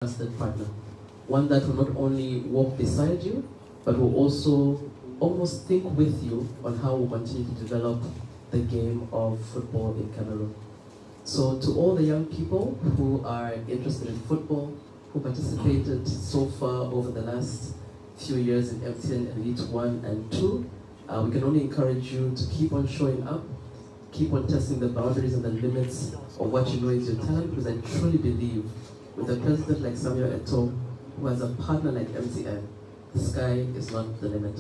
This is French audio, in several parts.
trusted partner. One that will not only walk beside you, but will also almost think with you on how we continue to develop the game of football in Cameroon. So to all the young people who are interested in football, who participated so far over the last few years in MTN Elite 1 and 2, we can only encourage you to keep on showing up, keep on testing the boundaries and the limits of what you know is your talent, because I truly believe with a president like Samuel Eto'o, who has a partner like MTN, the sky is not the limit.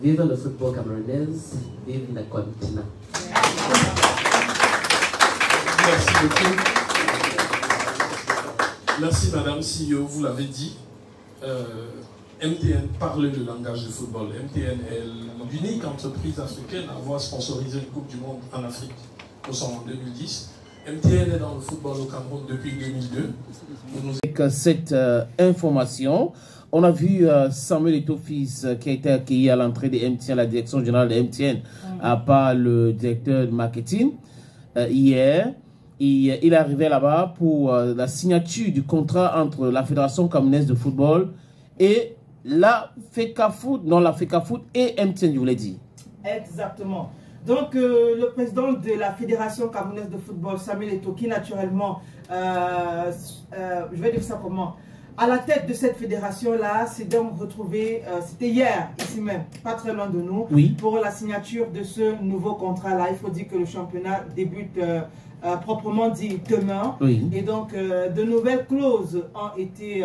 Vive le football camerounaise, vive la continent. Merci beaucoup. Merci Madame CEO, vous l'avez dit. MTN parle le langage du football. MTN est l'unique entreprise africaine à avoir sponsorisé une Coupe du Monde en Afrique. Nous sommes en 2010. MTN est dans le football au Cameroun depuis 2002. Avec cette information, on a vu Samuel Eto'o fils qui a été accueilli à l'entrée de MTN, la direction générale de MTN, par le directeur de marketing hier. Il est arrivé là-bas pour la signature du contrat entre la Fédération camerounaise de football et la FECAFOOT, non la FECAFOOT et MTN, je vous l'ai dit. Exactement. Donc, le président de la Fédération camerounaise de football, Samuel Eto'o, qui naturellement, je vais dire ça comment, à la tête de cette fédération-là, s'est donc retrouvé, c'était hier, ici même, pas très loin de nous, oui, pour la signature de ce nouveau contrat-là. Il faut dire que le championnat débute proprement dit demain. Oui. Et donc, de nouvelles clauses ont été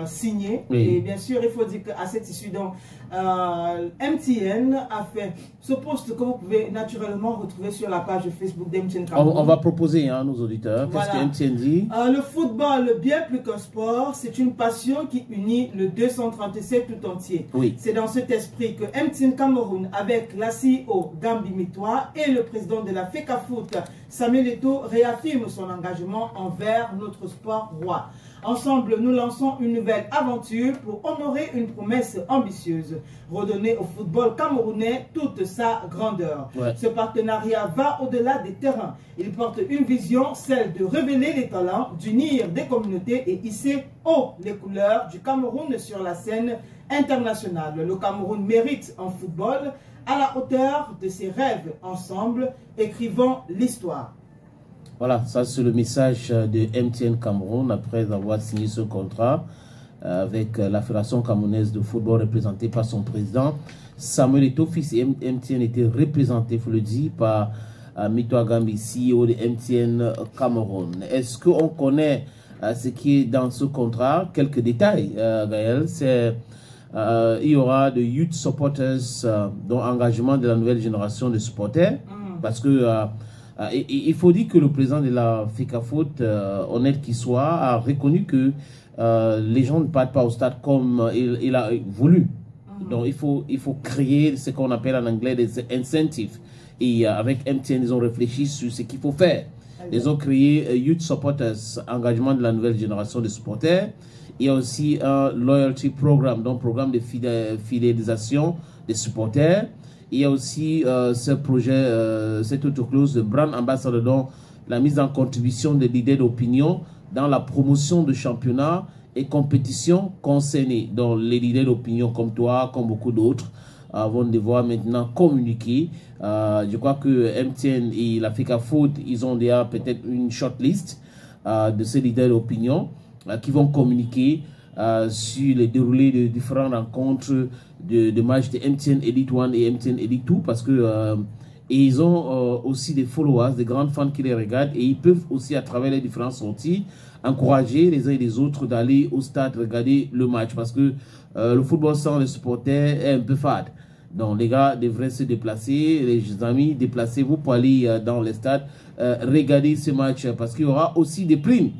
signées. Oui. Et bien sûr, il faut dire qu'à cette issue, donc, MTN a fait ce post que vous pouvez naturellement retrouver sur la page Facebook d'MTN Cameroun. On va proposer à nos auditeurs. Voilà. Qu'est-ce que MTN dit? Le football, bien plus qu'un sport, c'est une passion qui unit le 237 tout entier. Oui. C'est dans cet esprit que MTN Cameroun, avec la CEO Gambi Mitoua et le président de la FECAFOOT, Samuel Eto'o, réaffirme son engagement envers notre sport roi. Ensemble, nous lançons une nouvelle aventure pour honorer une promesse ambitieuse, redonner au football camerounais toute sa grandeur. Ouais. Ce partenariat va au-delà des terrains. Il porte une vision, celle de révéler les talents, d'unir des communautés et hisser haut les couleurs du Cameroun sur la scène internationale. Le Cameroun mérite un football à la hauteur de ses rêves. Ensemble, écrivons l'histoire. Voilà, ça c'est le message de MTN Cameroun après avoir signé ce contrat avec la Fédération camerounaise de football représentée par son président. Samuel Eto'o fils et MTN était représenté, il faut le dire, par Mitoua Gambi, CEO de MTN Cameroun. Est-ce qu'on connaît ce qui est dans ce contrat? Quelques détails, Gaël. Il y aura de youth supporters, dont engagement de la nouvelle génération de supporters, parce que il faut dire que le président de la FECAFOOT, honnête qu'il soit, a reconnu que les gens ne partent pas au stade comme il a voulu. Donc il faut créer ce qu'on appelle en anglais des incentives. Et avec MTN, ils ont réfléchi sur ce qu'il faut faire. Ils ont créé Youth Supporters, engagement de la nouvelle génération de supporters. Il y a aussi un Loyalty Programme, donc programme de fidélisation des supporters. Il y a aussi ce projet, cette autre clause de Brand Ambassador, dont la mise en contribution des leaders d'opinion dans la promotion de championnats et compétitions concernées. Donc les leaders d'opinion comme toi, comme beaucoup d'autres, vont devoir maintenant communiquer. Je crois que MTN et la FECAFOOT, ils ont déjà peut-être une shortlist de ces leaders d'opinion qui vont communiquer sur les déroulés de différentes rencontres de matchs de MTN Elite 1 et MTN Elite 2, parce que ils ont aussi des followers, des grands fans qui les regardent, et ils peuvent aussi à travers les différentes sorties encourager les uns et les autres d'aller au stade regarder le match, parce que le football sans les supporters est un peu fade. Donc les gars devraient se déplacer, les amis, déplacez-vous pour aller dans les stades, regarder ce match, parce qu'il y aura aussi des primes.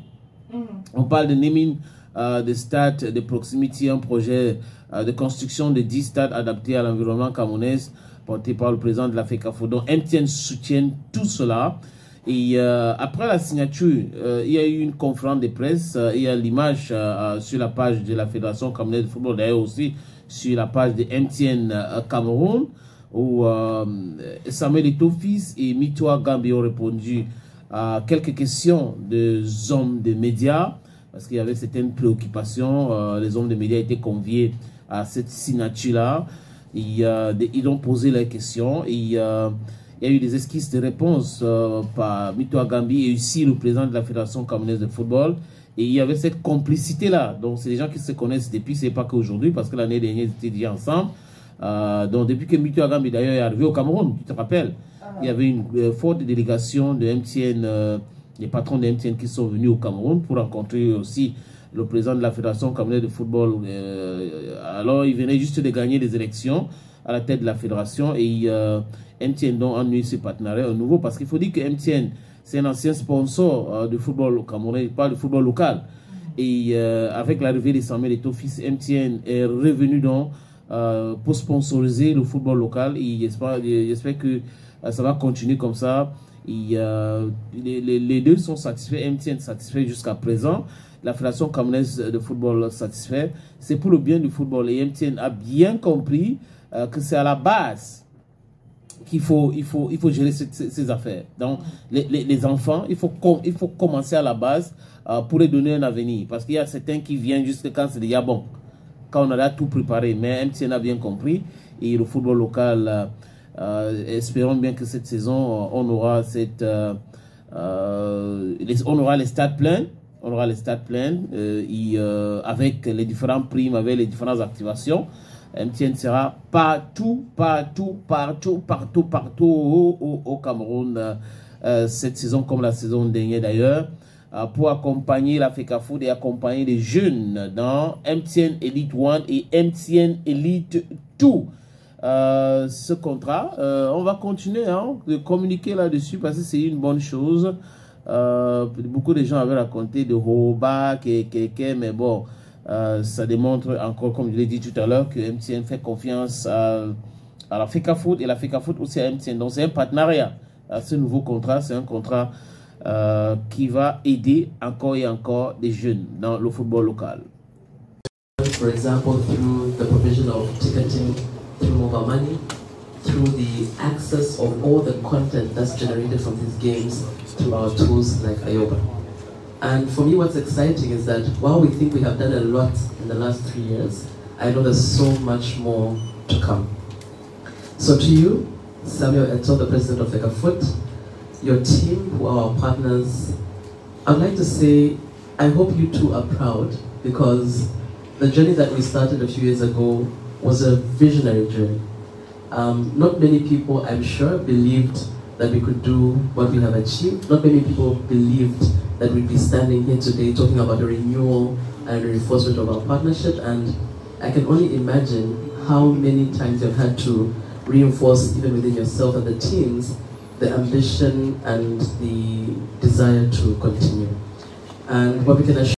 On parle de naming de stades de proximité, un projet de construction de 10 stades adaptés à l'environnement camerounais porté par le président de la FECAFOOT. Donc MTN soutient tout cela. Et après la signature, il y a eu une conférence de presse. Il y a l'image sur la page de la Fédération camerounaise de football, d'ailleurs aussi sur la page de MTN Cameroun, où Samuel Eto'o fils et Mitoua Gambi ont répondu à quelques questions des hommes des médias. parce qu'il y avait certaines préoccupations. Les hommes de médias étaient conviés à cette signature-là. Ils ont posé leurs questions. Il y a eu des esquisses de réponses par Mitwa Gambi et aussi le président de la Fédération camerounaise de football. Et il y avait cette complicité-là. Donc, c'est des gens qui se connaissent depuis, c'est pas qu'aujourd'hui, parce que l'année dernière, ils étaient déjà ensemble. Donc, depuis que Mitwa Gambi, d'ailleurs, est arrivé au Cameroun, tu te rappelles, il y avait une forte délégation de MTN, les patrons de MTN qui sont venus au Cameroun pour rencontrer aussi le président de la Fédération camerounaise de football. Alors, il venait juste de gagner les élections à la tête de la fédération et MTN donc a eu ce partenariat à nouveau, parce qu'il faut dire que MTN, c'est un ancien sponsor du football camerounais, pas du football local. Et avec l'arrivée de Samuel Eto'o Fils, MTN est revenu donc pour sponsoriser le football local. Et j'espère que ça va continuer comme ça. Et, les deux sont satisfaits. MTN satisfait jusqu'à présent. La Fédération camerounaise de football satisfait. C'est pour le bien du football. Et MTN a bien compris que c'est à la base qu'il faut gérer ces affaires. Donc, les enfants, il faut commencer à la base pour les donner un avenir. Parce qu'il y a certains qui viennent juste quand c'est déjà bon, quand on a tout préparé. Mais MTN a bien compris. Et le football local, espérons bien que cette saison, on aura les stades pleins. On aura les stades pleins avec les différentes primes, avec les différentes activations. MTN sera partout au Cameroun cette saison, comme la saison dernière d'ailleurs, pour accompagner la FECAFOOT et accompagner les jeunes dans MTN Elite 1 et MTN Elite 2. Ce contrat, on va continuer de communiquer là-dessus parce que c'est une bonne chose. Beaucoup de gens avaient raconté de Hoba, mais bon, ça démontre encore, comme je l'ai dit tout à l'heure, que MTN fait confiance à la FECAFOOT et la FECAFOOT aussi à MTN. Donc c'est un partenariat. Ce nouveau contrat, c'est un contrat qui va aider encore et encore des jeunes dans le football local. For example, through the provision of ticketing through mobile money, through the access of all the content that's generated from these games through our tools like Ayoba. And for me, what's exciting is that while we think we have done a lot in the last 3 years, I know there's so much more to come. So to you, Samuel Eto'o, the president of FECAFOOT, your team, who are our partners, I'd like to say, I hope you two are proud, because the journey that we started a few years ago was a visionary journey. Not many people, I'm sure, believed that we could do what we have achieved. Not many people believed that we'd be standing here today talking about a renewal and a reinforcement of our partnership. And I can only imagine how many times you've had to reinforce, even within yourself and the teams, the ambition and the desire to continue. And what we can assure